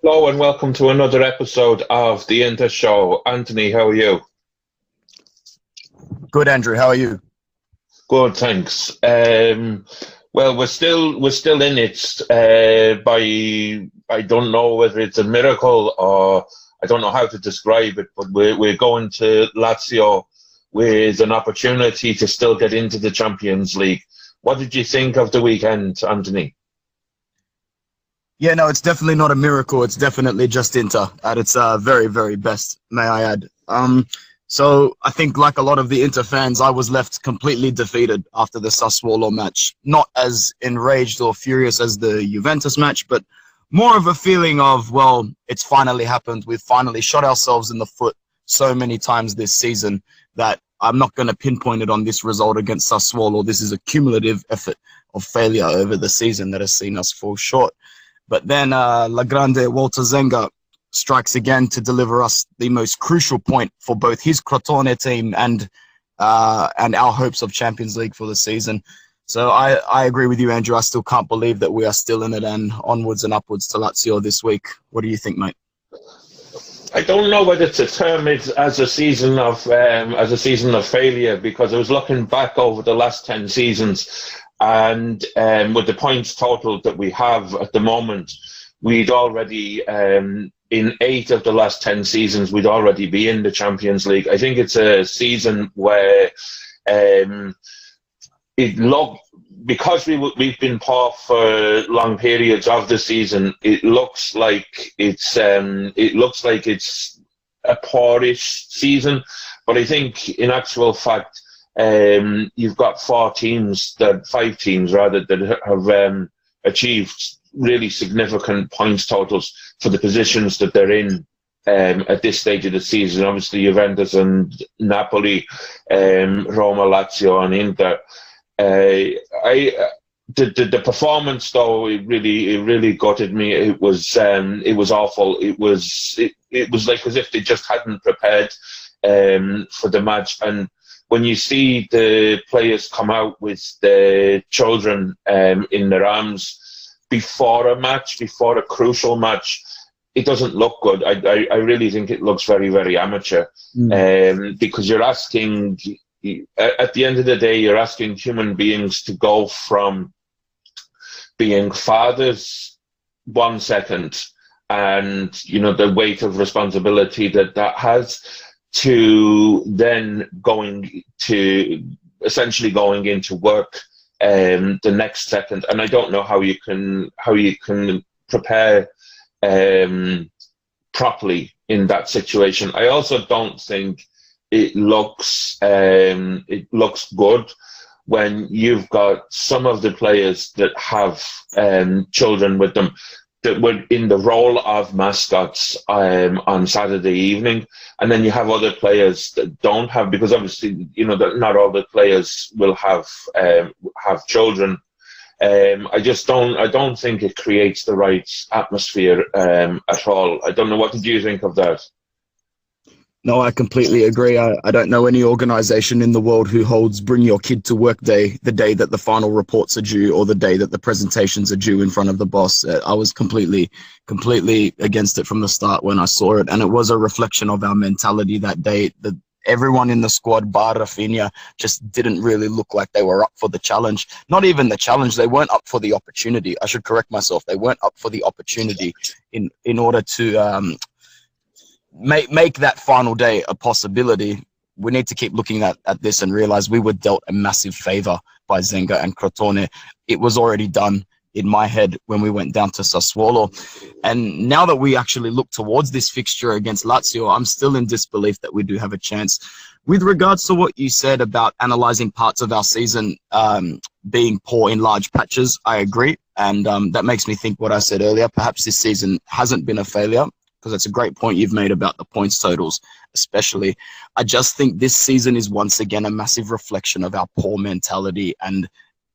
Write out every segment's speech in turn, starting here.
Hello and welcome to another episode of the Inter Show. Anthony, how are you? Good, Andrew. How are you? Good, thanks. Well, we're still in it. I don't know whether it's a miracle or I don't know how to describe it, but we're going to Lazio with an opportunity to still get into the Champions League. What did you think of the weekend, Anthony? Yeah, no, it's definitely not a miracle. It's definitely just Inter at its very, very best, may I add. So I think like a lot of the Inter fans, I was left completely defeated after the Sassuolo match. Not as enraged or furious as the Juventus match, but more of a feeling of, well, it's finally happened. We've finally shot ourselves in the foot so many times this season that I'm not going to pinpoint it on this result against Sassuolo. This is a cumulative effort of failure over the season that has seen us fall short. But then La Grande Walter Zenga strikes again to deliver us the most crucial point for both his Crotone team and our hopes of Champions League for the season. So I agree with you, Andrew. I still can't believe that we are still in it and onwards and upwards to Lazio this week. What do you think, mate? I don't know whether to term it as a season of failure, because I was looking back over the last 10 seasons. And with the points total that we have at the moment, we'd already, in 8 of the last 10 seasons, we'd already be in the Champions League. I think it's a season where because we've been poor for long periods of the season, it looks like it's a poorish season. But I think in actual fact, you've got 5 teams that have achieved really significant points totals for the positions that they're in at this stage of the season. Obviously, Juventus and Napoli, Roma, Lazio, and Inter. The performance though, it really gutted me. It was awful. It was like as if they just hadn't prepared for the match. And when you see the players come out with the children in their arms before a crucial match, it doesn't look good. I really think it looks very, very amateur. Because you're asking, at the end of the day, you're asking human beings to go from being fathers 1 second and, the weight of responsibility that has, to then essentially going into work the next second. And I don't know how you can prepare properly in that situation. I also don't think it looks good when you've got some of the players that have children with them that were in the role of mascots on Saturday evening, and then you have other players that don't have, because obviously that not all the players will have children. I don't think it creates the right atmosphere at all. I don't know. What did you think of that? No, I completely agree. I don't know any organization in the world who holds Bring Your Kid to Work Day the day that the final reports are due or the day that the presentations are due in front of the boss. I was completely against it from the start when I saw it. And it was a reflection of our mentality that day. Everyone in the squad, bar Rafinha, just didn't really look like they were up for the challenge. Not even the challenge. They weren't up for the opportunity. I should correct myself. They weren't up for the opportunity in order to make that final day a possibility. We need to keep looking at this and realize we were dealt a massive favor by Zenga and Crotone. It was already done in my head when we went down to Sassuolo. And now that we actually look towards this fixture against Lazio, I'm still in disbelief that we do have a chance. With regards to what you said about analyzing parts of our season being poor in large patches, I agree. And that makes me think what I said earlier. Perhaps this season hasn't been a failure, because that's a great point you've made about the points totals, especially. I just think this season is once again a massive reflection of our poor mentality, and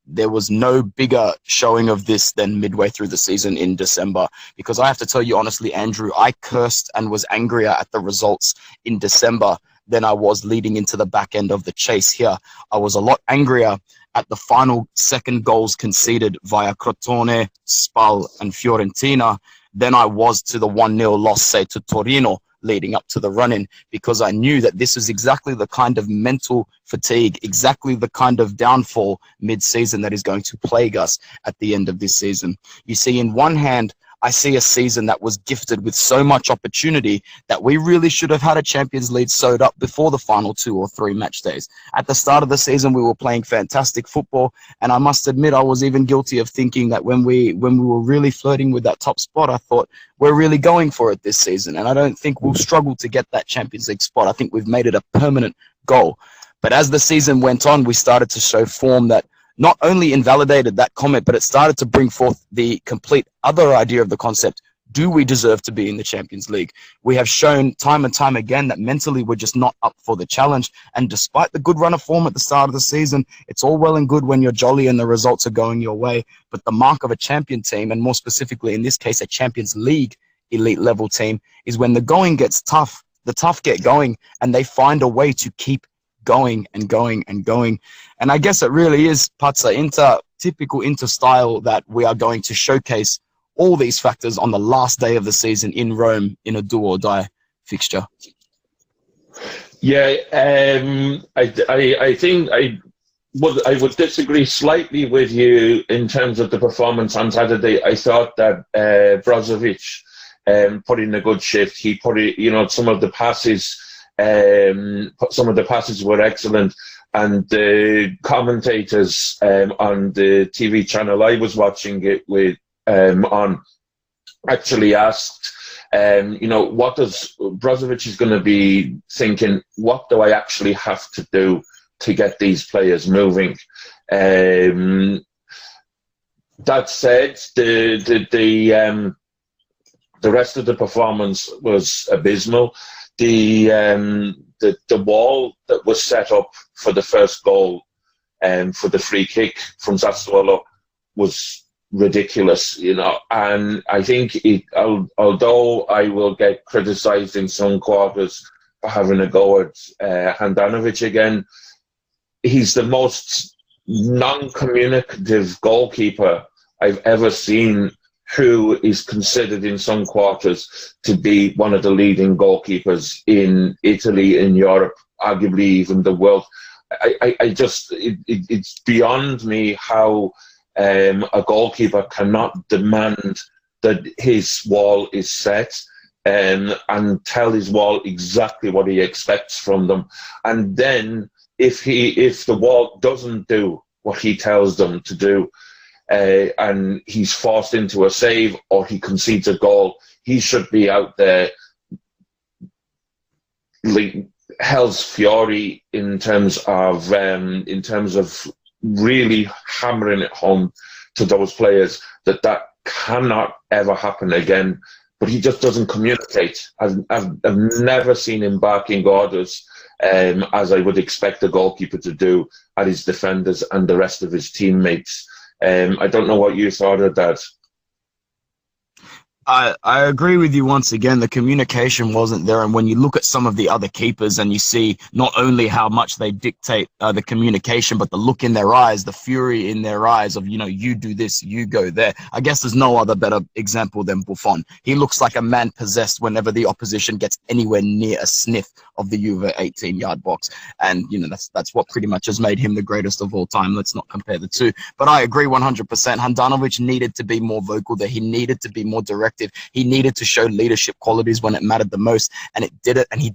there was no bigger showing of this than midway through the season in December. Because I have to tell you honestly, Andrew, I cursed and was angrier at the results in December than I was leading into the back end of the chase here. I was a lot angrier at the final second goals conceded via Crotone, Spal, and Fiorentina than I was to the 1-0 loss, say, to Torino leading up to the run-in, because I knew that this was exactly the kind of mental fatigue, exactly the kind of downfall mid-season that is going to plague us at the end of this season. You see, in one hand, I see a season that was gifted with so much opportunity that we really should have had a Champions League sewed up before the final 2 or 3 match days. At the start of the season, we were playing fantastic football, and I must admit I was even guilty of thinking that when we were really flirting with that top spot, I thought we're really going for it this season, and I don't think we'll struggle to get that Champions League spot. I think we've made it a permanent goal. But as the season went on, we started to show form that not only invalidated that comment, but it started to bring forth the complete other idea of the concept. Do we deserve to be in the Champions League? We have shown time and time again that mentally we're just not up for the challenge. And despite the good run of form at the start of the season, it's all well and good when you're jolly and the results are going your way. But the mark of a champion team, and more specifically in this case, a Champions League elite level team, is when the going gets tough, the tough get going, and they find a way to keep going and going and going. And I guess it really is, Pazza, typical Inter style, that we are going to showcase all these factors on the last day of the season in Rome in a do or die fixture. Yeah, I think I would disagree slightly with you in terms of the performance on Saturday. I thought that Brozovic put in a good shift. He put it, some of the passes were excellent, and the commentators on the TV channel I was watching it with on actually asked, what does Brozovic is going to be thinking? What do I actually have to do to get these players moving? That said, the rest of the performance was abysmal. The wall that was set up for the first goal for the free kick from Sassuolo was ridiculous, and I think although I will get criticised in some quarters for having a go at Handanovic again, he's the most non-communicative goalkeeper I've ever seen, who is considered in some quarters to be one of the leading goalkeepers in Italy, in Europe, arguably even the world. It's beyond me how a goalkeeper cannot demand that his wall is set and tell his wall exactly what he expects from them. And then if the wall doesn't do what he tells them to do, and he's forced into a save or he concedes a goal, he should be out there like hell's fury in terms of really hammering it home to those players that cannot ever happen again. But he just doesn't communicate. I've never seen him barking orders as I would expect a goalkeeper to do at his defenders and the rest of his teammates. I don't know what you thought of that. I agree with you once again. The communication wasn't there. And when you look at some of the other keepers and you see not only how much they dictate the communication, but the look in their eyes, the fury in their eyes of, you do this, you go there. I guess there's no other better example than Buffon. He looks like a man possessed whenever the opposition gets anywhere near a sniff of the Juve 18-yard box. And, that's what pretty much has made him the greatest of all time. Let's not compare the two. But I agree 100%. Handanovic needed to be more vocal there. He needed to be more direct. He needed to show leadership qualities when it mattered the most, and he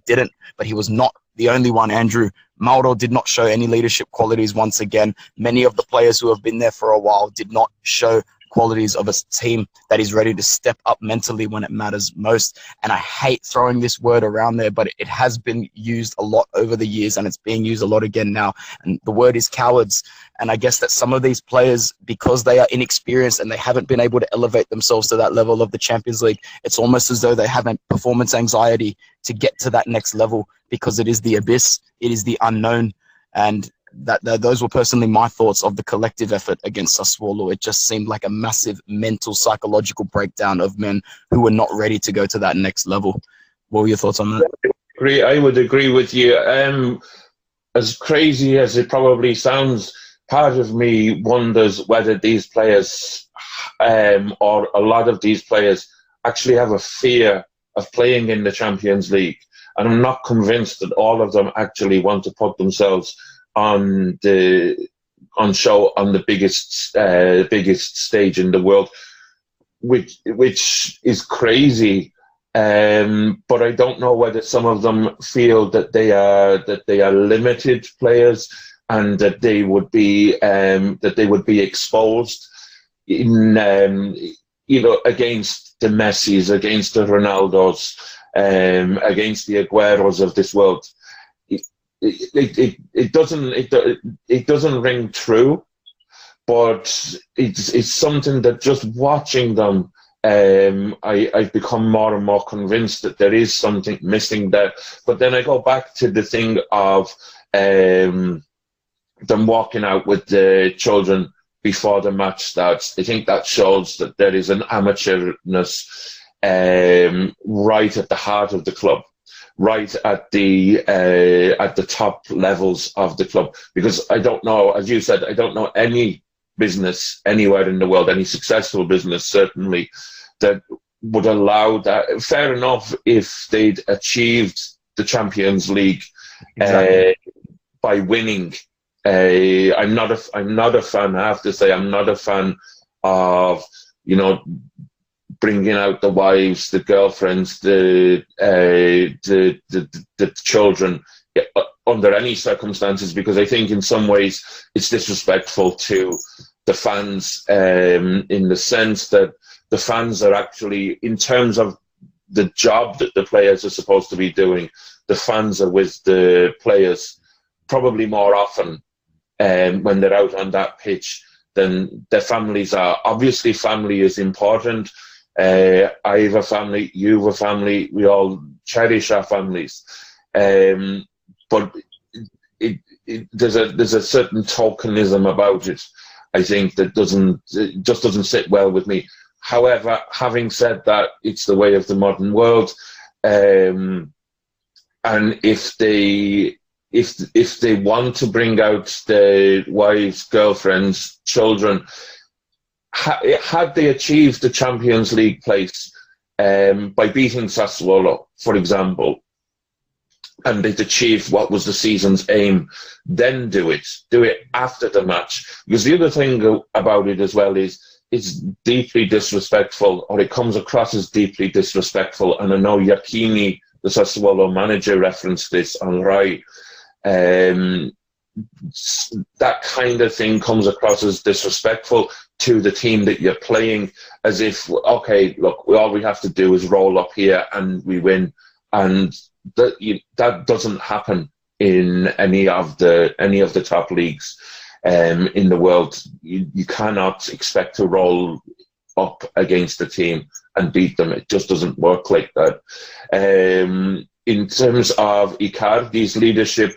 didn't. But he was not the only one, Andrew. Mauro did not show any leadership qualities once again. Many of the players who have been there for a while did not show qualities of a team that is ready to step up mentally when it matters most. And I hate throwing this word around there, but it has been used a lot over the years, and it's being used a lot again now. And the word is cowards. And I guess that some of these players, because they are inexperienced and they haven't been able to elevate themselves to that level of the Champions League, it's almost as though they have performance anxiety to get to that next level, because it is the abyss, it is the unknown. And those were personally my thoughts of the collective effort against Sassuolo. It just seemed like a massive mental, psychological breakdown of men who were not ready to go to that next level. What were your thoughts on that? I would agree with you. As crazy as it probably sounds, part of me wonders whether these players, or a lot of these players, actually have a fear of playing in the Champions League. And I'm not convinced that all of them actually want to put themselves on show on the biggest stage in the world, which is crazy. But I don't know whether some of them feel that they are limited players and that they would be exposed in against the Messis, against the Ronaldos, against the Agueros of this world. It doesn't ring true, but it's something that just watching them, I've become more and more convinced that there is something missing there. But then I go back to the thing of them walking out with the children before the match starts. I think that shows that there is an amateurness right at the heart of the club, right at the top levels of the club. Because I don't know, as you said, I don't know any business anywhere in the world, any successful business certainly, that would allow that. Fair enough if they'd achieved the Champions League by winning. I'm not a fan. I have to say, I'm not a fan of bringing out the wives, the girlfriends, the children under any circumstances, because I think in some ways it's disrespectful to the fans, in the sense that the fans are actually, in terms of the job that the players are supposed to be doing, the fans are with the players probably more often when they're out on that pitch than their families are. Obviously, family is important. I have a family, you have a family, we all cherish our families. But there's a certain tokenism about it, I think, that just doesn't sit well with me. However, having said that, it's the way of the modern world. And if they want to bring out their wives, girlfriends, children, had they achieved the Champions League place by beating Sassuolo, for example, and they'd achieved what was the season's aim, then do it after the match. Because the other thing about it as well is it's deeply disrespectful, or it comes across as deeply disrespectful. And I know Iachini, the Sassuolo manager, referenced this on Rai. That kind of thing comes across as disrespectful to the team that you're playing, as if, okay, look, all we have to do is roll up here and we win. And that doesn't happen in any of the top leagues in the world. You cannot expect to roll up against a team and beat them. It just doesn't work like that. In terms of Icardi's leadership,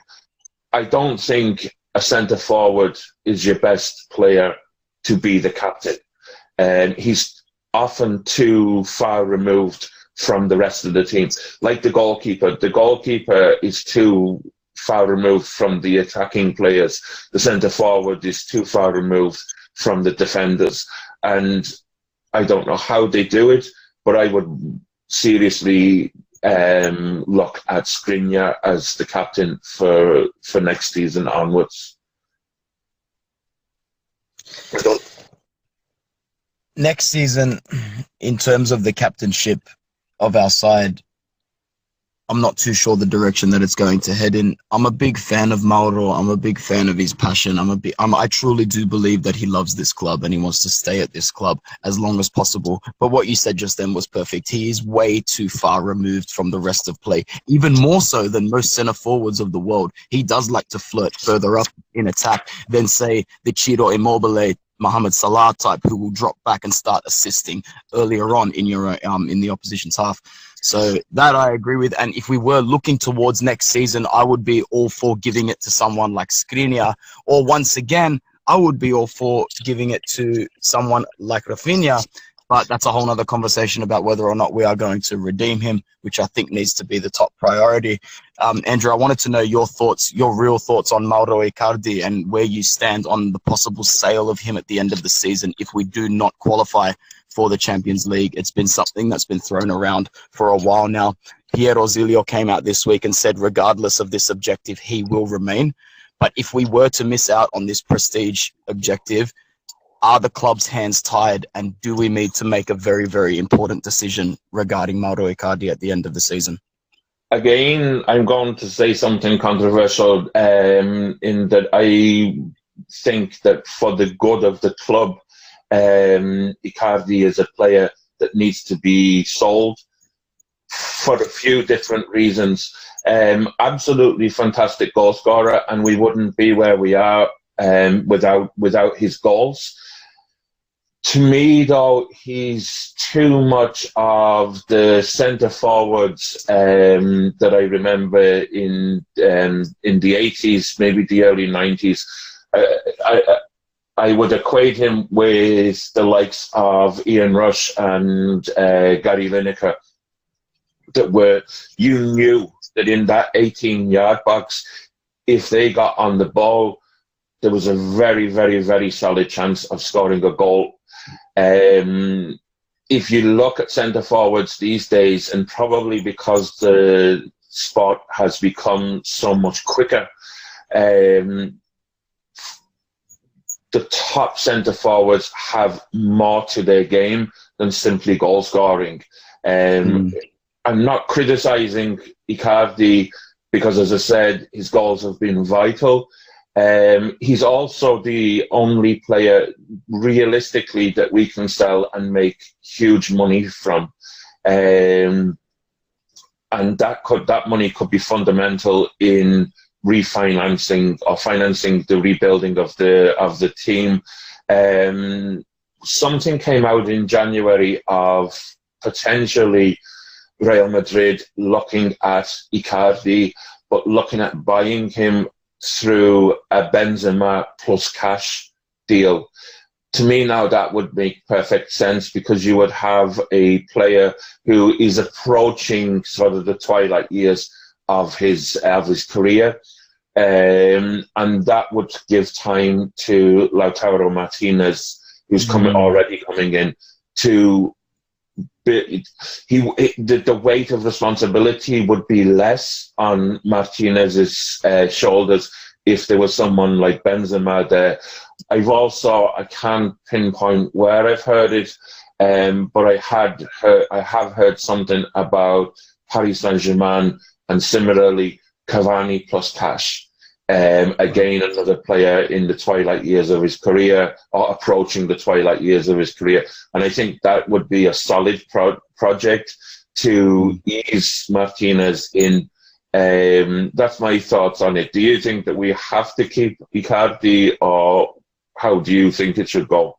I don't think a centre forward is your best player to be the captain. He's often too far removed from the rest of the team. Like the goalkeeper is too far removed from the attacking players. The centre forward is too far removed from the defenders. And I don't know how they do it, but I would seriously look at Skriniar as the captain for next season onwards. Next season, in terms of the captainship of our side, I'm not too sure the direction that it's going to head in. I'm a big fan of Mauro. I'm a big fan of his passion. I truly do believe that he loves this club and he wants to stay at this club as long as possible. But what you said just then was perfect. He is way too far removed from the rest of play, even more so than most centre forwards of the world. He does like to flirt further up in attack than, say, the Ciro Immobile, Mohamed Salah type, who will drop back and start assisting earlier on in the opposition's half. So that I agree with. And if we were looking towards next season, I would be all for giving it to someone like Skriniar. Or once again, I would be all for giving it to someone like Rafinha. But that's a whole other conversation about whether or not we are going to redeem him, which I think needs to be the top priority. Andrew, I wanted to know your thoughts, your real thoughts on Mauro Icardi and where you stand on the possible sale of him at the end of the season if we do not qualify for the Champions League. It's been something that's been thrown around for a while now. Piero Zilio came out this week and said, regardless of this objective, he will remain. But if we were to miss out on this prestige objective, are the club's hands tied, and do we need to make a very, very important decision regarding Mauro Icardi at the end of the season? Again, I'm going to say something controversial in that I think that for the good of the club, Icardi is a player that needs to be sold for a few different reasons. Absolutely fantastic goal scorer, and we wouldn't be where we are without his goals. To me, though, he's too much of the centre forwards that I remember in the 80s, maybe the early 90s. I would equate him with the likes of Ian Rush and Gary Lineker, you knew that in that 18-yard box, if they got on the ball, there was a very, very, very solid chance of scoring a goal. If you look at centre forwards these days, and probably because the sport has become so much quicker, the top centre forwards have more to their game than simply goal scoring. I'm not criticising Icardi because, as I said, his goals have been vital. He's also the only player, realistically, that we can sell and make huge money from, and that money could be fundamental in refinancing or financing the rebuilding of the team. Something came out in January of potentially Real Madrid looking at Icardi, but looking at buying him through a Benzema plus cash deal. To me now, that would make perfect sense, because you would have a player who is approaching sort of the twilight years of his career, and that would give time to Lautaro Martinez, who's already coming in, to the weight of responsibility would be less on Martinez's shoulders if there was someone like Benzema there. I can't pinpoint where I've heard it, but I have heard something about Paris Saint-Germain, and similarly Cavani plus cash. Again, another player in the twilight years of his career, or approaching the twilight years of his career. And I think that would be a solid project to ease Martinez in. That's my thoughts on it. Do you think that we have to keep Icardi, or how do you think it should go?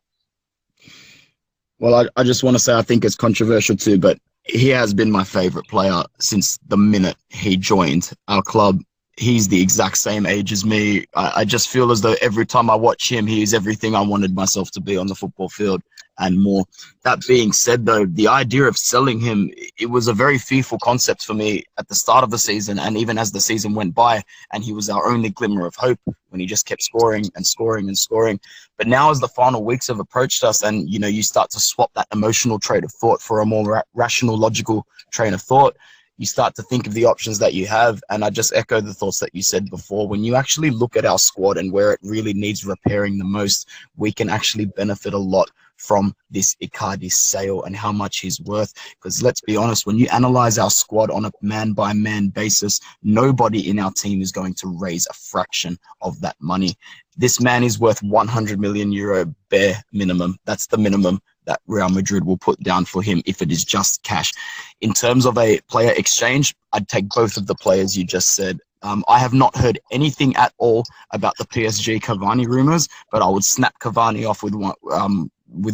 Well, I just want to say I think it's controversial too, but he has been my favourite player since the minute he joined our club. He's the exact same age as me. I just feel as though every time I watch him, he is everything I wanted myself to be on the football field and more. That being said, though, the idea of selling him, it was a very fearful concept for me at the start of the season, and even as the season went by, and he was our only glimmer of hope when he just kept scoring and scoring and scoring. But now as the final weeks have approached us, and you start to swap that emotional train of thought for a more rational, logical train of thought, you start to think of the options that you have. And I just echo the thoughts that you said before. When you actually look at our squad and where it really needs repairing the most, we can actually benefit a lot from this Icardi sale and how much he's worth. Because let's be honest, when you analyze our squad on a man-by-man basis, nobody in our team is going to raise a fraction of that money. This man is worth 100 million euro bare minimum. That's the minimum that Real Madrid will put down for him if it is just cash. In terms of a player exchange, I'd take both of the players you just said. I have not heard anything at all about the PSG Cavani rumors, but I would snap Cavani off with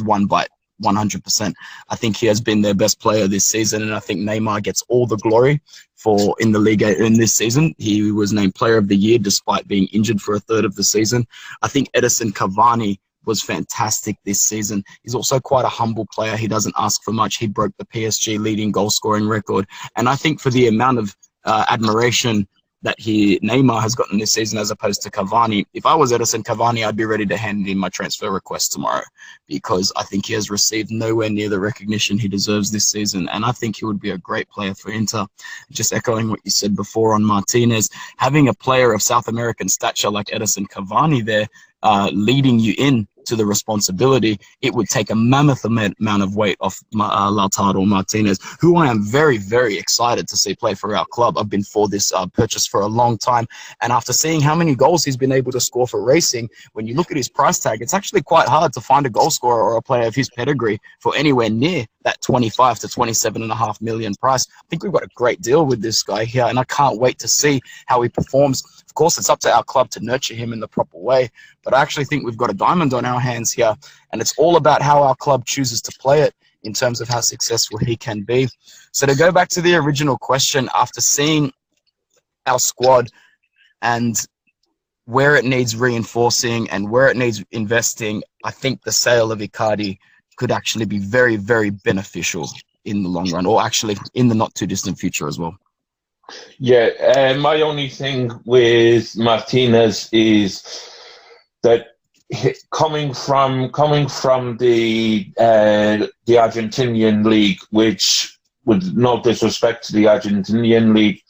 one bite, 100%. I think he has been their best player this season, and I think Neymar gets all the glory for in the Liga in this season. He was named Player of the Year despite being injured for a third of the season. I think Edison Cavani was fantastic this season. He's also quite a humble player. He doesn't ask for much. He broke the PSG leading goal scoring record. And I think for the amount of admiration Neymar has gotten this season as opposed to Cavani. If I was Edison Cavani, I'd be ready to hand in my transfer request tomorrow, because I think he has received nowhere near the recognition he deserves this season, and I think he would be a great player for Inter. Just echoing what you said before on Martinez, having a player of South American stature like Edison Cavani there leading you in to the responsibility, it would take a mammoth amount of weight off Lautaro Martinez, who I am very, very excited to see play for our club. I've been for this purchase for a long time, and after seeing how many goals he's been able to score for Racing, when you look at his price tag, it's actually quite hard to find a goal scorer or a player of his pedigree for anywhere near that 25 to 27.5 million price. I think we've got a great deal with this guy here, and I can't wait to see how he performs. Of course, it's up to our club to nurture him in the proper way, but I actually think we've got a diamond on our hands here, and it's all about how our club chooses to play it in terms of how successful he can be. So to go back to the original question, after seeing our squad and where it needs reinforcing and where it needs investing, I think the sale of Icardi could actually be very, very beneficial in the long run, or actually in the not too distant future as well. Yeah, my only thing with Martinez is that coming from the Argentinian league, which, with no disrespect to the Argentinian league,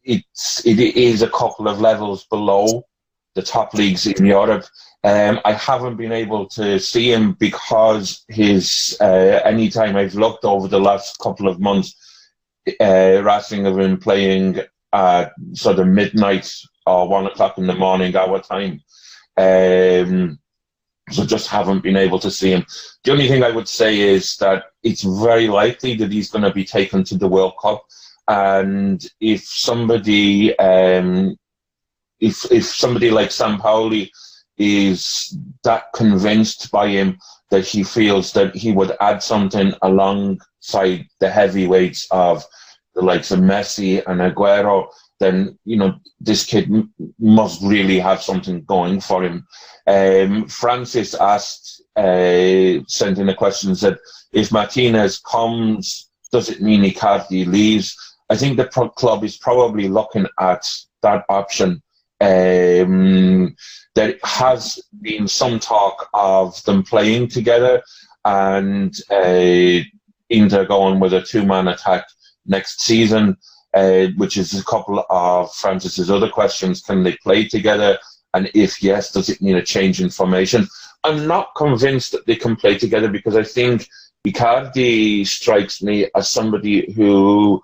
it is a couple of levels below the top leagues in Europe. I haven't been able to see him because anytime I've looked over the last couple of months, Racing have been playing at sort of midnight or 1 o'clock in the morning our time. So just haven't been able to see him. The only thing I would say is that it's very likely that he's going to be taken to the World Cup, and if somebody like Sampaoli is that convinced by him that he feels that he would add something alongside the heavyweights of the likes of Messi and Aguero, then, you know, this kid must really have something going for him. Francis sent in a question, said, if Martinez comes, does it mean Icardi leaves? I think the club is probably looking at that option. There has been some talk of them playing together and Inter going with a two-man attack next season, which is a couple of Francis's other questions. Can they play together? And if yes, does it need a change in formation? I'm not convinced that they can play together, because I think Icardi strikes me as somebody who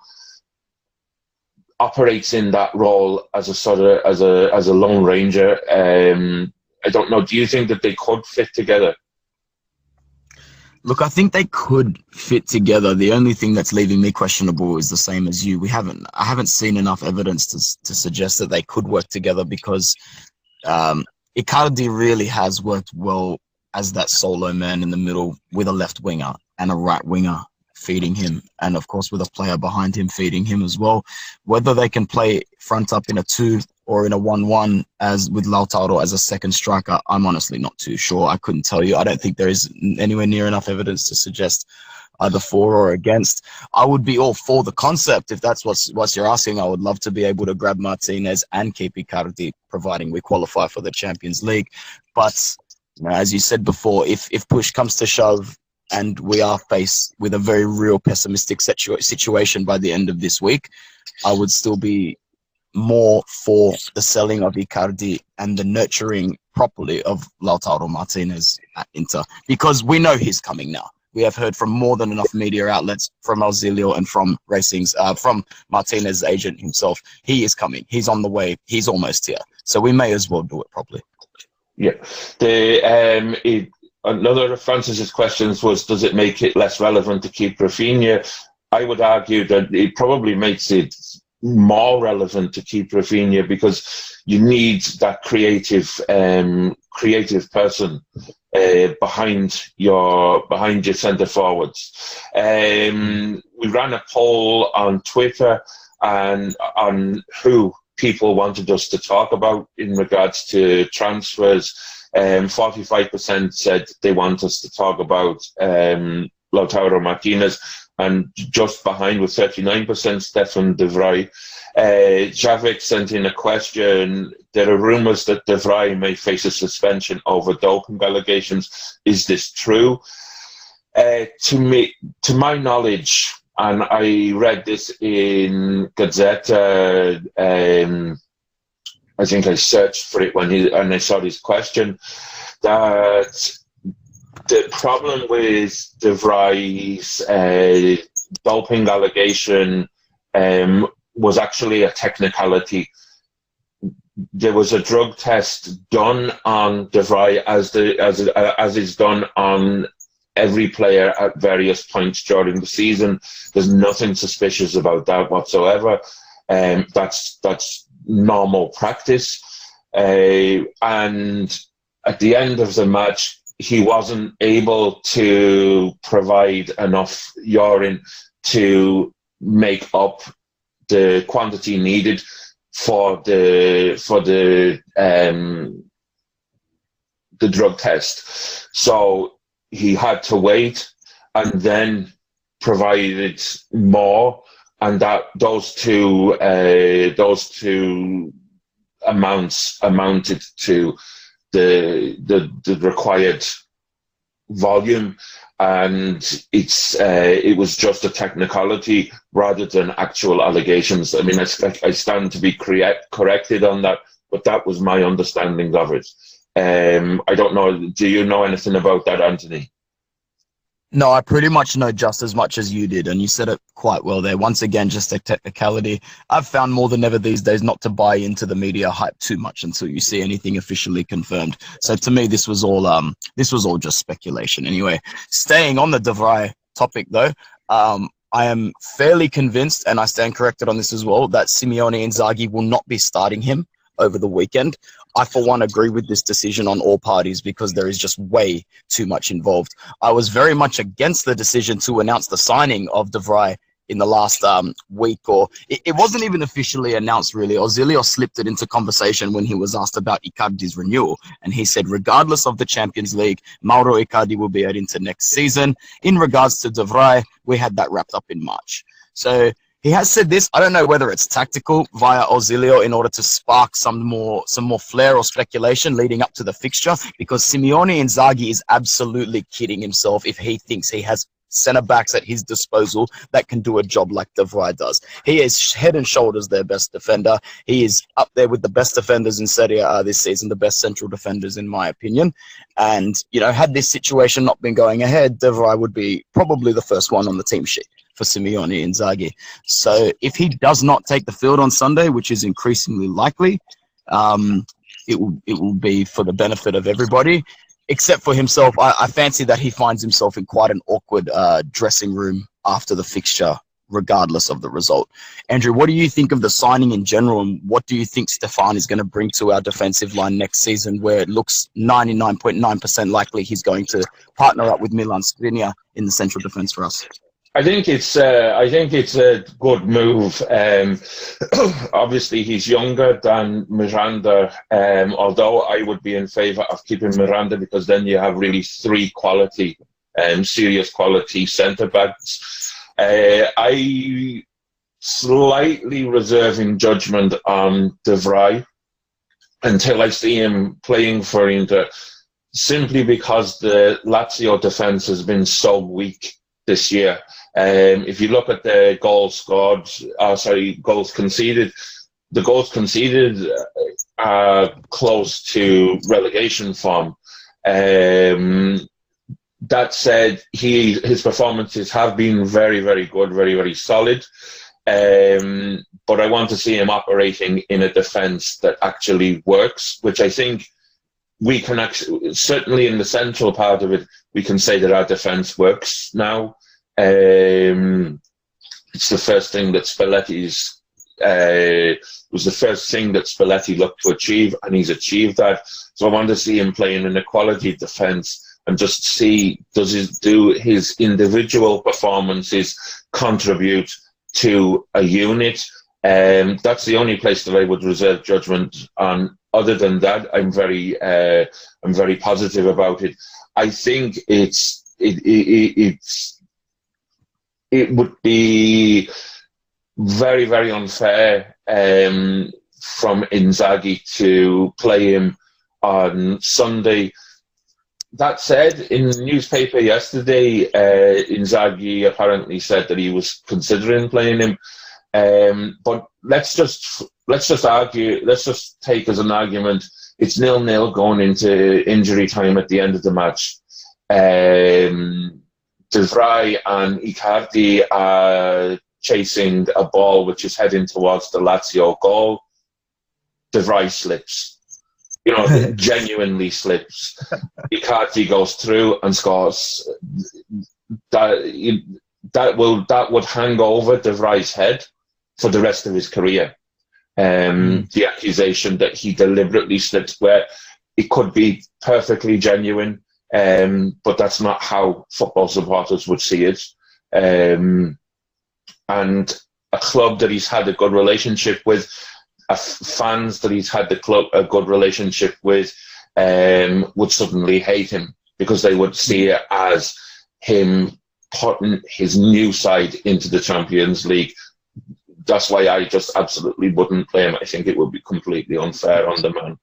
operates in that role as a sort of as a lone ranger. I don't know. Do you think that they could fit together? Look, I think they could fit together. The only thing that's leaving me questionable is the same as you. I haven't seen enough evidence to suggest that they could work together, because Icardi really has worked well as that solo man in the middle, with a left winger and a right winger feeding him, and of course with a player behind him feeding him as well. Whether they can play front up in a 2 or in a 1-1 as with Lautaro as a second striker, I'm honestly not too sure. I couldn't tell you. I don't think there is anywhere near enough evidence to suggest either for or against. I would be all for the concept if that's what you're asking. I would love to be able to grab Martinez and keep Icardi, providing we qualify for the Champions League. But you know, as you said before, if push comes to shove and we are faced with a very real pessimistic situation by the end of this week, I would still be more for the selling of Icardi and the nurturing properly of Lautaro Martinez at Inter, because we know he's coming now. We have heard from more than enough media outlets, from Auxilio and from from Martinez's agent himself. He is coming. He's on the way. He's almost here. So we may as well do it properly. Yeah. Another of Francis's questions was, does it make it less relevant to keep Rafinha? I would argue that it probably makes it more relevant to keep Rafinha, because you need that creative person behind your centre forwards. We ran a poll on Twitter and on who people wanted us to talk about in regards to transfers. 45% said they want us to talk about Lautaro Martinez, and just behind with 39%, Stefan de Vrij. Javik sent in a question. There are rumours that de Vrij may face a suspension over doping allegations. Is this true? To my knowledge, and I read this in Gazzetta, I think I searched for it and I saw this question, that the problem with de Vrij's doping allegation was actually a technicality. There was a drug test done on de Vrij as is done on every player at various points during the season. There's nothing suspicious about that whatsoever. That's normal practice. And at the end of the match, he wasn't able to provide enough urine to make up the quantity needed for the drug test. So he had to wait and then provided more, and that those two amounts amounted to the required volume, and it was just a technicality rather than actual allegations. I mean, I stand to be corrected on that, but that was my understanding of it. I don't know. Do you know anything about that, Anthony? No, I pretty much know just as much as you did, and you said it quite well there. Once again, just a technicality. I've found more than ever these days not to buy into the media hype too much until you see anything officially confirmed. So to me, this was all just speculation. Anyway, staying on the de Vrij topic though, I am fairly convinced, and I stand corrected on this as well, that Simeone Inzaghi will not be starting him over the weekend. I, for one, agree with this decision on all parties because there is just way too much involved. I was very much against the decision to announce the signing of de Vrij in the last week, or it wasn't even officially announced, really. Ozilio slipped it into conversation when he was asked about Icardi's renewal, and he said, regardless of the Champions League, Mauro Icardi will be out into next season. In regards to de Vrij, we had that wrapped up in March. So he has said this. I don't know whether it's tactical via Ozilio in order to spark some more flair or speculation leading up to the fixture, because Simeone Inzaghi is absolutely kidding himself if he thinks he has centre-backs at his disposal that can do a job like de Vrij does. He is head and shoulders their best defender. He is up there with the best defenders in Serie A this season, the best central defenders in my opinion. And, you know, had this situation not been going ahead, de Vrij would be probably the first one on the team sheet for Simeone Inzaghi. So if he does not take the field on Sunday, which is increasingly likely, it will be for the benefit of everybody, except for himself. I fancy that he finds himself in quite an awkward dressing room after the fixture, regardless of the result. Andrew, what do you think of the signing in general, and what do you think Stefan is going to bring to our defensive line next season, where it looks 99.9% likely he's going to partner up with Milan Skriniar in the central defence for us? I think it's a good move. Obviously, he's younger than Miranda, although I would be in favour of keeping Miranda, because then you have really three quality, serious quality centre-backs. I slightly reserving judgment on de Vrij until I see him playing for Inter, simply because the Lazio defence has been so weak this year. If you look at the goals conceded, the goals conceded are close to relegation form. That said, his performances have been very, very good, very, very solid. But I want to see him operating in a defence that actually works, which I think we can actually, certainly in the central part of it, we can say that our defence works now. It's the first thing that Spalletti looked to achieve, and he's achieved that. So I want to see him playing in a quality defence and just see, do his individual performances contribute to a unit? That's the only place that I would reserve judgment on. Other than that, I'm very positive about it. I think it's it would be very, very unfair from Inzaghi to play him on Sunday. That said, in the newspaper yesterday, Inzaghi apparently said that he was considering playing him. But let's just argue. Let's just take as an argument it's 0-0 going into injury time at the end of the match. De Vrij and Icardi are chasing a ball which is heading towards the Lazio goal. De Vrij slips. Genuinely slips. Icardi goes through and scores. That would hang over De Vrij's head for the rest of his career. The accusation that he deliberately slipped, where it could be perfectly genuine, but that's not how football supporters would see it. And a club that he's had a good relationship with, fans that he's had a good relationship with, would suddenly hate him because they would see it as him putting his new side into the Champions League. That's why I just absolutely wouldn't play him. I think it would be completely unfair on the man.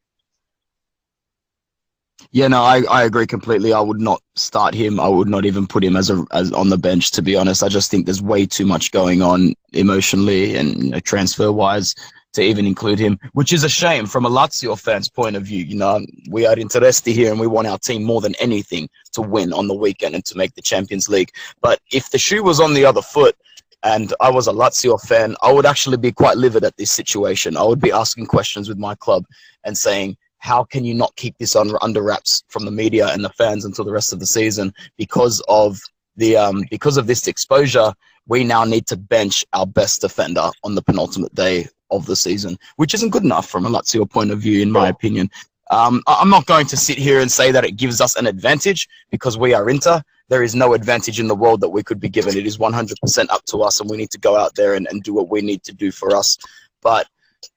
Yeah, no, I agree completely. I would not start him. I would not even put him as on the bench, to be honest. I just think there's way too much going on emotionally and transfer-wise to even include him, which is a shame from a Lazio fan's point of view. We are interested here and we want our team more than anything to win on the weekend and to make the Champions League. But if the shoe was on the other foot and I was a Lazio fan, I would actually be quite livid at this situation. I would be asking questions with my club and saying, how can you not keep this under wraps from the media and the fans until the rest of the season? Because of this exposure, we now need to bench our best defender on the penultimate day of the season, which isn't good enough from a Lazio point of view, in my opinion. I'm not going to sit here and say that it gives us an advantage because we are Inter. There is no advantage in the world that we could be given. It is 100% up to us, and we need to go out there and do what we need to do for us. But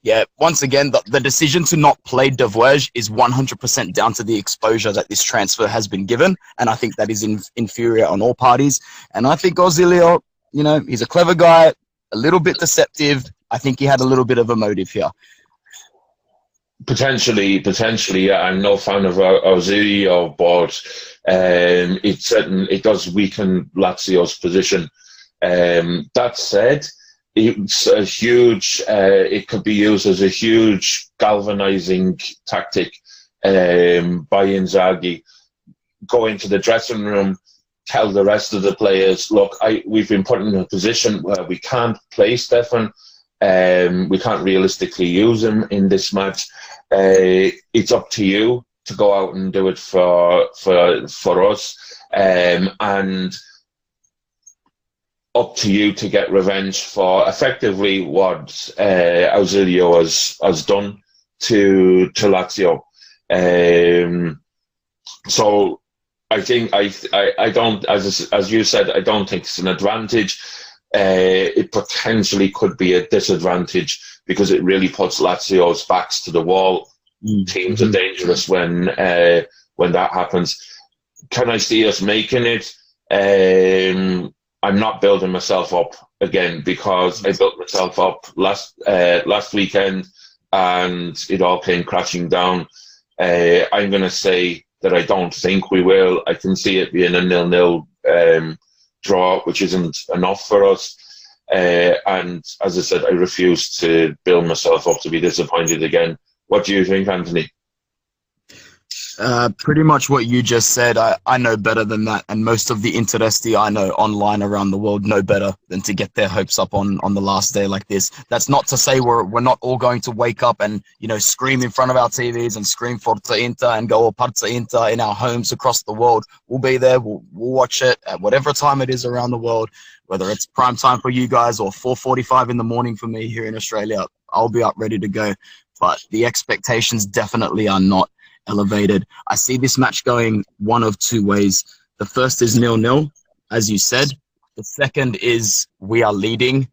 yeah, once again, the decision to not play De Vrij is 100% down to the exposure that this transfer has been given, and I think that is inferior on all parties. And I think Ozilio, he's a clever guy, a little bit deceptive. I think he had a little bit of a motive here. Potentially, yeah. I'm no fan of Ozilio, but it does weaken Lazio's position. That said, it's a huge. It could be used as a huge galvanizing tactic by Inzaghi. Go into the dressing room, tell the rest of the players, look, we've been put in a position where we can't play Stefan. We can't realistically use him in this match. It's up to you to go out and do it for us, and up to you to get revenge for effectively what Ozilio has done to Lazio. So I think I don't, as you said, I don't think it's an advantage. It potentially could be a disadvantage because it really puts Lazio's backs to the wall. Teams are dangerous when that happens. Can I see us making it? I'm not building myself up again because I built myself up last weekend and it all came crashing down. I'm going to say that I don't think we will. I can see it being a 0-0 draw, which isn't enough for us. And as I said, I refuse to build myself up to be disappointed again. What do you think, Anthony? Pretty much what you just said. I know better than that, and most of the Interesti I know online around the world know better than to get their hopes up on the last day like this. That's not to say we're not all going to wake up and scream in front of our TVs and scream Forza Inter and go all Parza Inter in our homes across the world. We'll be there. We'll watch it at whatever time it is around the world, whether it's prime time for you guys or 4:45 in the morning for me here in Australia. I'll be up ready to go, but the expectations definitely are not elevated. I see this match going one of two ways. The first is 0-0, as you said. The second is we are leading,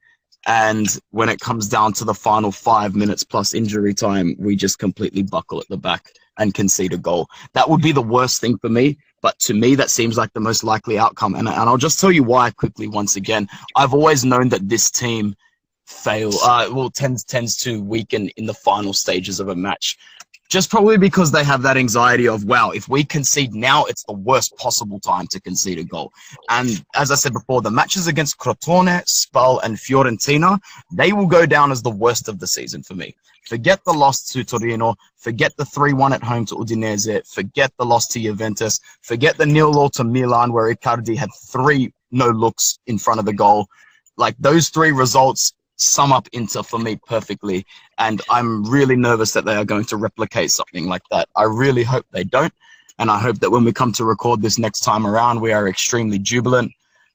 and when it comes down to the final 5 minutes plus injury time, we just completely buckle at the back and concede a goal. That would be the worst thing for me But to me, that seems like the most likely outcome. And I'll just tell you why quickly once again. I've always known that this team tends to weaken in the final stages of a match. Just probably because they have that anxiety of, wow, if we concede now, it's the worst possible time to concede a goal. And as I said before, the matches against Crotone, Spal, and Fiorentina, they will go down as the worst of the season for me. Forget the loss to Torino, forget the 3-1 at home to Udinese, forget the loss to Juventus, forget the 0-0 to Milan where Icardi had 3 no-looks in front of the goal. Like, those 3 results sum up Inter for me perfectly, and I'm really nervous that they are going to replicate something like that. I really hope they don't, and I hope that when we come to record this next time around, we are extremely jubilant.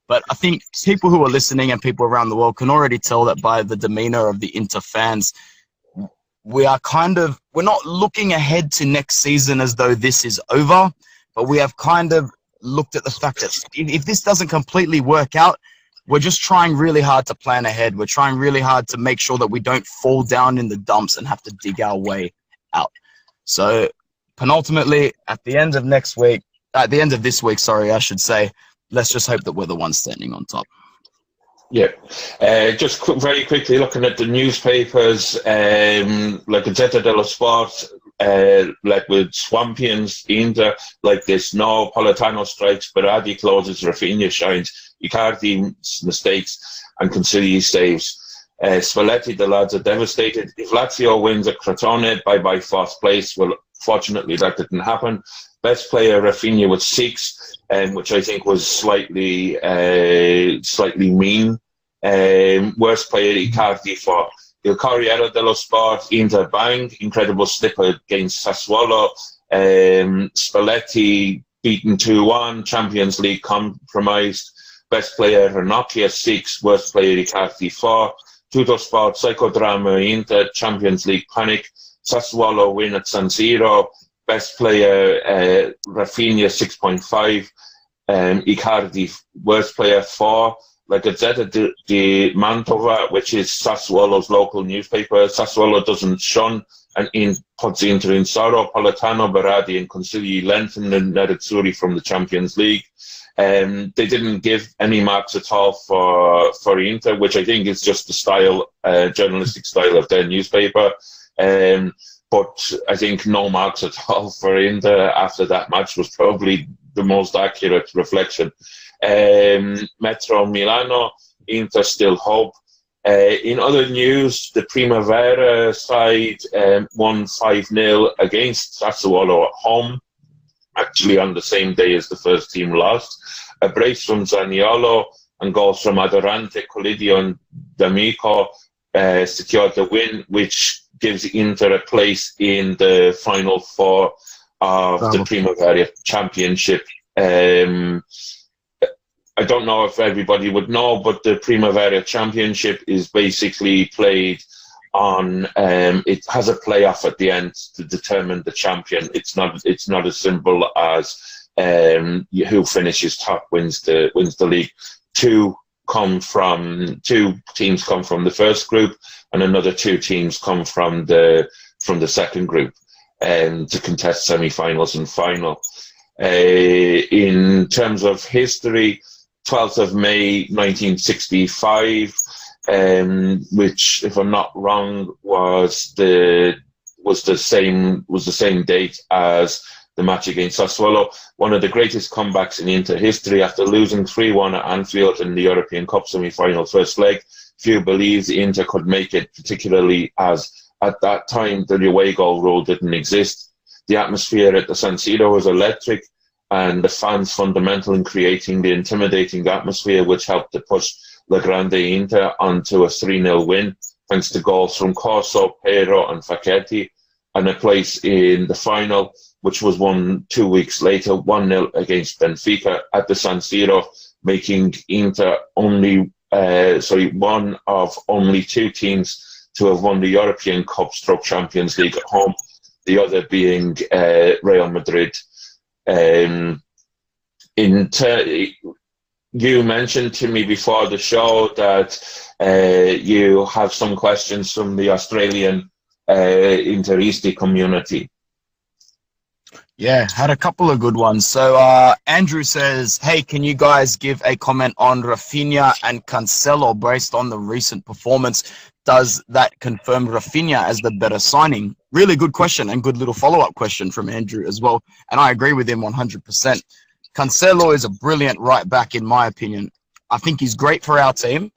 But I think people who are listening and people around the world can already tell that by the demeanor of the Inter fans, we're not looking ahead to next season as though this is over, but we have kind of looked at the fact that if this doesn't completely work out, we're just trying really hard to plan ahead. We're trying really hard to make sure that we don't fall down in the dumps and have to dig our way out. So penultimately, at the end of this week, I should say, let's just hope that we're the ones standing on top. Yeah. Very quickly looking at the newspapers, like Gazzetta dello Sport, like with Swampians, Inter, like this, no, Politano strikes, Berardi closes, Rafinha shines, Icardi mistakes, and Consigli saves. Spalletti, the lads are devastated. If Lazio wins at Crotone, bye-bye fourth place. Well, fortunately, that didn't happen. Best player, Rafinha, with 6, which I think was slightly mean. Worst player, Icardi, 4. Il Corriere dello Sport, Inter bang, incredible slip against Sassuolo. Spalletti beaten 2-1, Champions League compromised. Best player, Ranocchia, 6, worst player, Icardi, 4. Tutto Sport, psychodrama, Inter, Champions League panic. Sassuolo win at San Siro. Best player, Rafinha, 6.5. Icardi, worst player, 4. Like Gazzetta di Mantova, which is Sassuolo's local newspaper. Sassuolo doesn't shun and puts Inter in sorrow. Politano, Berardi, and Consigli lengthen the Nerazzurri from the Champions League. They didn't give any marks at all for Inter, which I think is just the style, journalistic style of their newspaper. But I think no marks at all for Inter after that match was probably the most accurate reflection. Metro Milano, Inter still hope. In other news, the Primavera side won 5-0 against Sassuolo at home, actually on the same day as the first team lost. A brace from Zaniolo and goals from Adorante, Colidio and D'Amico secured the win, which gives Inter a place in the final 4 of the Primavera Championship. I don't know if everybody would know, but the Primavera Championship is basically played on. It has a playoff at the end to determine the champion. It's not as simple as who finishes top wins the league. Two teams come from the first group, and another 2 teams come from the second group, to contest semi-finals and final. In terms of history, 12th of May 1965, which, if I'm not wrong, was the same date as the match against Sassuolo. One of the greatest comebacks in Inter history after losing 3-1 at Anfield in the European Cup semi-final first leg. Few believed Inter could make it, particularly as at that time the away goal rule didn't exist. The atmosphere at the San Siro was electric, and the fans fundamental in creating the intimidating atmosphere which helped to push La Grande Inter onto a 3-0 win, thanks to goals from Corso, Pero and Facchetti, and a place in the final, which was won 2 weeks later, 1-0 against Benfica at the San Siro, making Inter one of only 2 teams to have won the European Cup / Champions League at home, the other being Real Madrid. You mentioned to me before the show that you have some questions from the Australian Interisti community. Yeah, had a couple of good ones. So Andrew says, hey, can you guys give a comment on Rafinha and Cancelo based on the recent performance? Does that confirm Rafinha as the better signing? Really good question and good little follow-up question from Andrew as well. And I agree with him 100%. Cancelo is a brilliant right back, in my opinion. I think he's great for our team,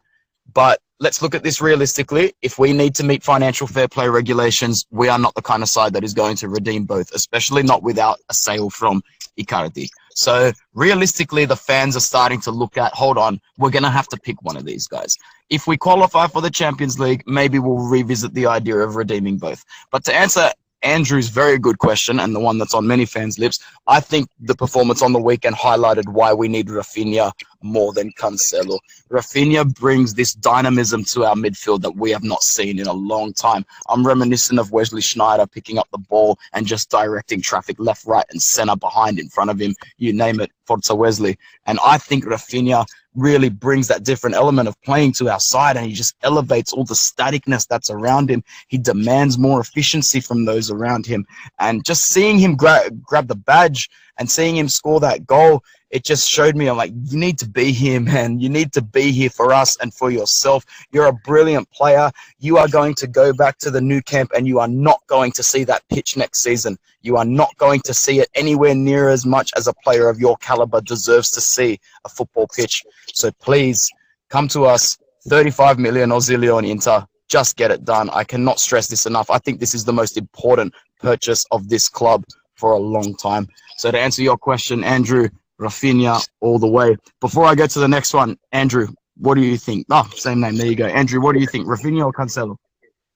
but let's look at this realistically. If we need to meet financial fair play regulations, we are not the kind of side that is going to redeem both, especially not without a sale from Icardi. So realistically, the fans are starting to look at, hold on, we're going to have to pick one of these guys. If we qualify for the Champions League, maybe we'll revisit the idea of redeeming both. But to answer Andrew's very good question, and the one that's on many fans' lips, I think the performance on the weekend highlighted why we need Rafinha more than Cancelo. Rafinha brings this dynamism to our midfield that we have not seen in a long time. I'm reminiscent of Wesley Sneijder picking up the ball and just directing traffic left, right, and center, behind, in front of him, you name it, Forza Wesley. And I think Rafinha really brings that different element of playing to our side, and he just elevates all the staticness that's around him. He demands more efficiency from those around him. And just seeing him grab the badge and seeing him score that goal, it just showed me, I'm like, you need to be here, man. You need to be here for us and for yourself. You're a brilliant player. You are going to go back to the new camp, and you are not going to see that pitch next season. You are not going to see it anywhere near as much as a player of your caliber deserves to see a football pitch. So please come to us. 35 million Auxilio on Inter. Just get it done. I cannot stress this enough. I think this is the most important purchase of this club for a long time. So to answer your question, Andrew, Rafinha all the way. Before I go to the next one, Andrew, what do you think? Oh, same name. There you go. Andrew, what do you think? Rafinha or Cancelo?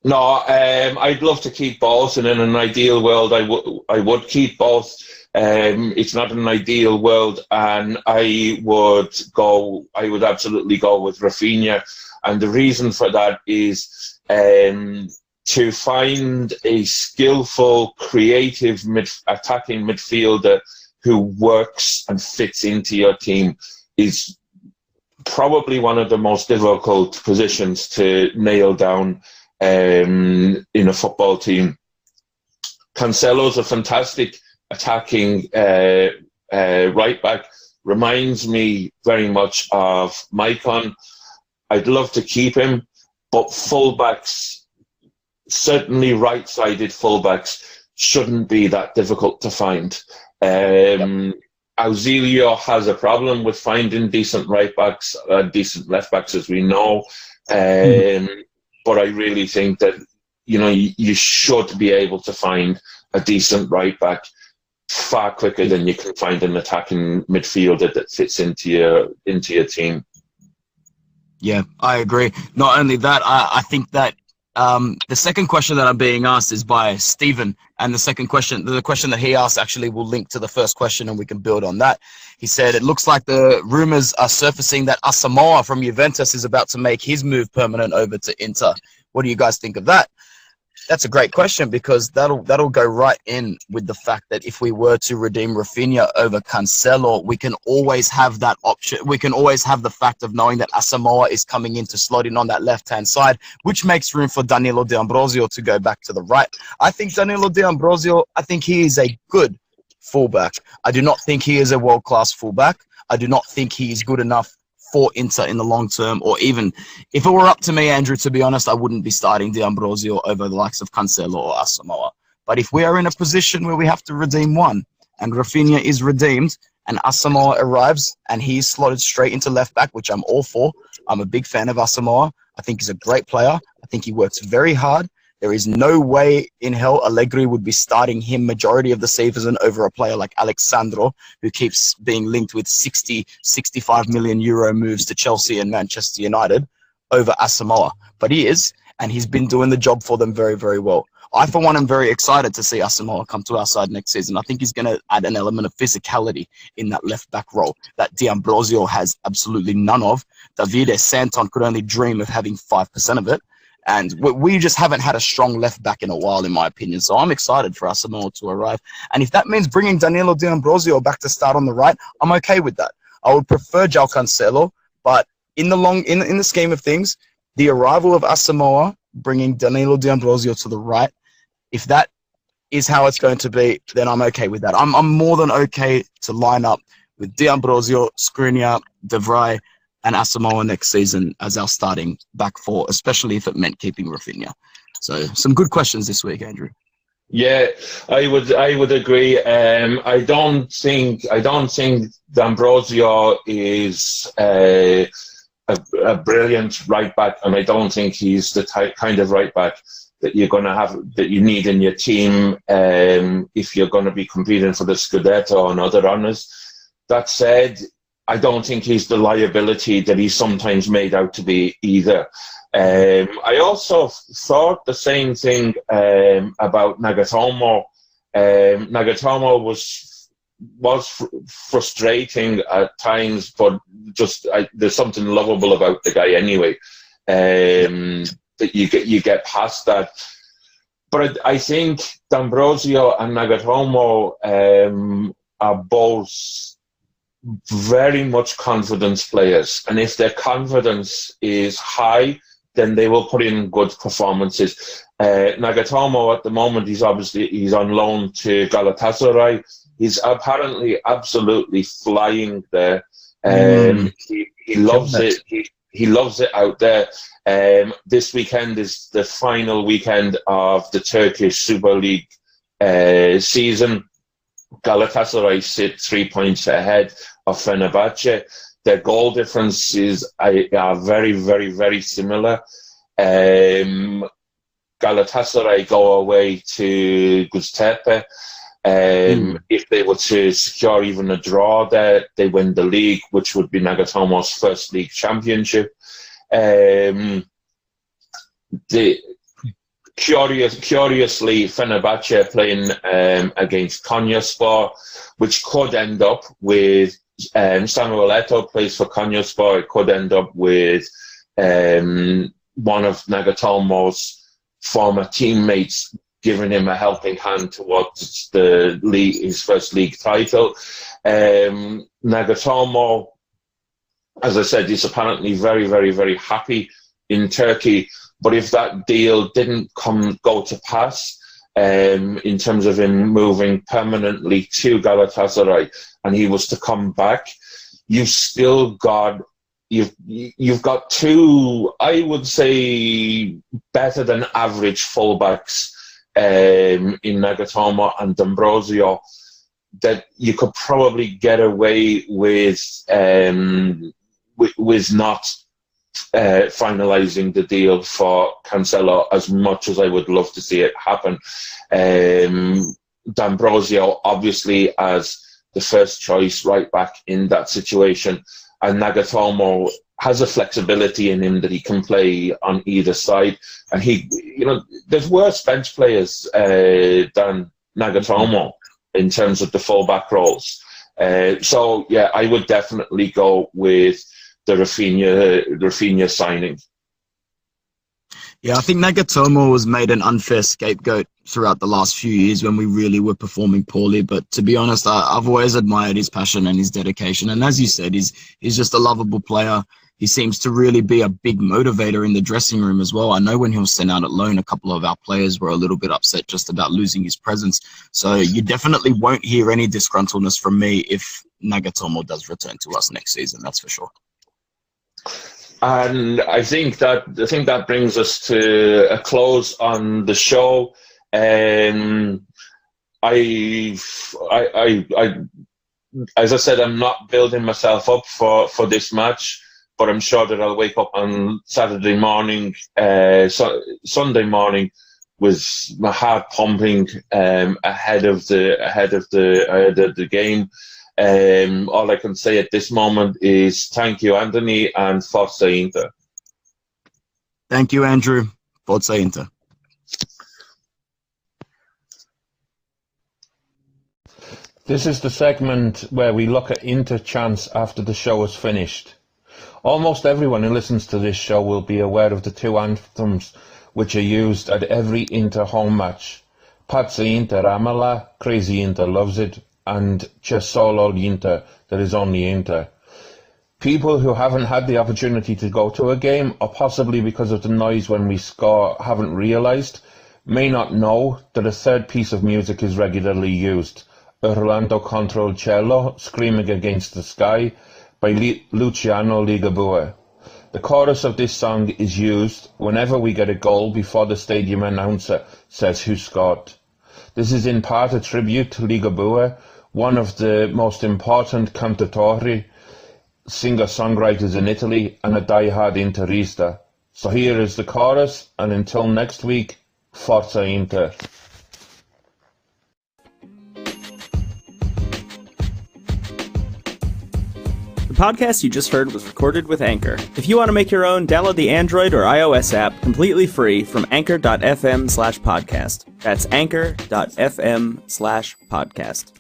No, I'd love to keep both, and in an ideal world, I would keep both. It's not an ideal world, and I would absolutely go with Rafinha, and the reason for that is to find a skillful, creative attacking midfielder who works and fits into your team is probably one of the most difficult positions to nail down in a football team. Cancelo's a fantastic attacking right back. Reminds me very much of Maicon. I'd love to keep him, but fullbacks, certainly right-sided fullbacks, shouldn't be that difficult to find. Auxilio has a problem with finding decent right backs, decent left backs, as we know. But I really think that you should be able to find a decent right back far quicker than you can find an attacking midfielder that fits into your team. Yeah, I agree. Not only that, I think that the second question that I'm being asked is by Stephen, and the question that he asked actually will link to the first question, and we can build on that. He said, it looks like the rumors are surfacing that Asamoah from Juventus is about to make his move permanent over to Inter. What do you guys think of that? That's a great question, because that'll go right in with the fact that if we were to redeem Rafinha over Cancelo, we can always have that option. We can always have the fact of knowing that Asamoah is coming in to slot in on that left-hand side, which makes room for Danilo D'Ambrosio to go back to the right. I think Danilo D'Ambrosio, I think he is a good fullback. I do not think he is a world-class fullback. I do not think he is good enough for Inter in the long term, or even if it were up to me, Andrew, to be honest, I wouldn't be starting D'Ambrosio over the likes of Cancelo or Asamoah. But if we are in a position where we have to redeem one, and Rafinha is redeemed, and Asamoah arrives, and he is slotted straight into left back, which I'm all for. I'm a big fan of Asamoah. I think he's a great player. I think he works very hard. There is no way in hell Allegri would be starting him majority of the season over a player like Alexandro, who keeps being linked with 60, 65 million euro moves to Chelsea and Manchester United over Asamoah. But he is, and he's been doing the job for them very, very well. I, for one, am very excited to see Asamoah come to our side next season. I think he's going to add an element of physicality in that left-back role that D'Ambrosio has absolutely none of. Davide Santon could only dream of having 5% of it. And we just haven't had a strong left back in a while, in my opinion. So I'm excited for Asamoah to arrive. And if that means bringing Danilo D'Ambrosio back to start on the right, I'm okay with that. I would prefer João Cancelo, but in the scheme of things, the arrival of Asamoah, bringing Danilo D'Ambrosio to the right, if that is how it's going to be, then I'm okay with that. I'm more than okay to line up with D'Ambrosio, Skriniar, De Vrij, and Asamoah next season as our starting back four, especially if it meant keeping Rafinha. So some good questions this week, Andrew. Yeah, I would agree. I don't think D'Ambrosio is a brilliant right back, and I don't think he's the kind of right back that you're going to have, that you need in your team if you're going to be competing for the Scudetto and other honours. That said, I don't think he's the liability that he's sometimes made out to be either. I also thought the same thing about Nagatomo. Nagatomo was frustrating at times, but there's something lovable about the guy anyway. That you get past that. But I think D'Ambrosio and Nagatomo are both very much confidence players, and if their confidence is high, then they will put in good performances. Nagatomo at the moment, he's on loan to Galatasaray. He's apparently absolutely flying there. He loves it. He loves it out there. This weekend is the final weekend of the Turkish Super League season. Galatasaray sit 3 points ahead of Fenerbahce. Their goal differences are very, very, very similar. Galatasaray go away to Göztepe. If they were to secure even a draw there, they win the league, which would be Nagatomo's first league championship. Curiously, Fenerbahce are playing against Konyaspor, which could end up with Samuel Eto'o plays for Konyaspor. It could end up with one of Nagatomo's former teammates giving him a helping hand towards the league, his first league title. Nagatomo, as I said, is apparently very, very, very happy in Turkey. But if that deal didn't go to pass, in terms of him moving permanently to Galatasaray, and he was to come back, you've got two, I would say, better than average fullbacks in Nagatomo and D'Ambrosio that you could probably get away with not finalising the deal for Cancelo, as much as I would love to see it happen. D'Ambrosio, obviously, as the first choice right back in that situation, and Nagatomo has a flexibility in him that he can play on either side. And there's worse bench players than Nagatomo in terms of the full-back roles. So, yeah, I would definitely go with the Rafinha signing. Yeah, I think Nagatomo was made an unfair scapegoat throughout the last few years when we really were performing poorly. But to be honest, I've always admired his passion and his dedication. And as you said, he's just a lovable player. He seems to really be a big motivator in the dressing room as well. I know when he was sent out at loan, a couple of our players were a little bit upset just about losing his presence. So you definitely won't hear any disgruntledness from me if Nagatomo does return to us next season, that's for sure. And I think that brings us to a close on the show. As I said, I'm not building myself up for this match, but I'm sure that I'll wake up on Saturday morning, Sunday morning, with my heart pumping ahead of the game. All I can say at this moment is thank you, Anthony, and Forza Inter. Thank you, Andrew. Forza Inter. This is the segment where we look at Inter chants after the show is finished. Almost everyone who listens to this show will be aware of the two anthems which are used at every Inter home match. Pazza Inter amala, Crazy Inter loves it, and C'è solo l'Inter, there is only Inter. People who haven't had the opportunity to go to a game, or possibly because of the noise when we score, haven't realised, may not know that a third piece of music is regularly used, Urlando contro il cielo, Screaming Against the Sky, by Luciano Ligabue. The chorus of this song is used whenever we get a goal before the stadium announcer says who scored. This is in part a tribute to Ligabue, one of the most important cantatori, singer-songwriters in Italy, and a die-hard Interista. So here is the chorus, and until next week, Forza Inter. The podcast you just heard was recorded with Anchor. If you want to make your own, download the Android or iOS app completely free from anchor.fm/podcast. That's anchor.fm/podcast.